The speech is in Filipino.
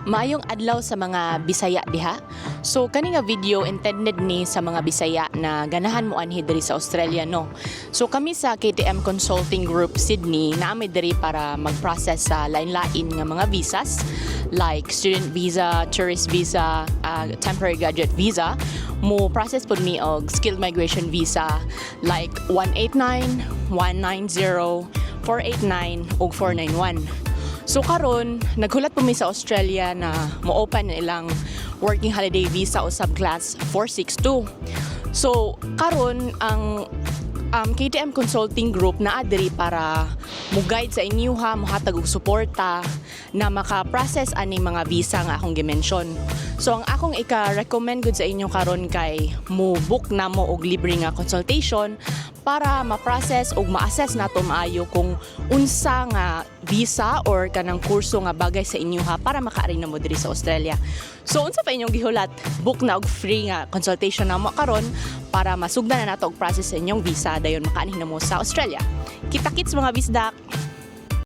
Maayong adlaw sa mga Bisaya diha. So kani nga video intended ni sa mga Bisaya na ganahan mo anhi diri sa Australia no. So kami sa KTM Consulting Group Sydney naami diri para mag-process sa lain-lain nga mga visas like student visa, tourist visa, temporary graduate visa. Mo process pud mi og skilled migration visa like 189, 190, 489 ug 491. So karon naghulat po mi sa Australia na mo-open ilang working holiday visa o subclass 462. So karon ang KTM Consulting Group naa diri para mo-guide sa inyo ha, mohatag og suporta na maka-process ani mga visa nga akong gi-mention. So ang akong ika-recommend gud sa inyo karon kay mo-book na mo og libre nga consultation para ma-process o ma-assess nato maayo kung unsa nga visa or kanang kurso nga bagay sa inyo ha para makaari na mo diri sa Australia. So unsa pa inyong gihulat, book na og free nga consultation na mo karon para masugdan na nato og process sa inyong visa dayon makaani na mo sa Australia. Kita-kits mga bisdak.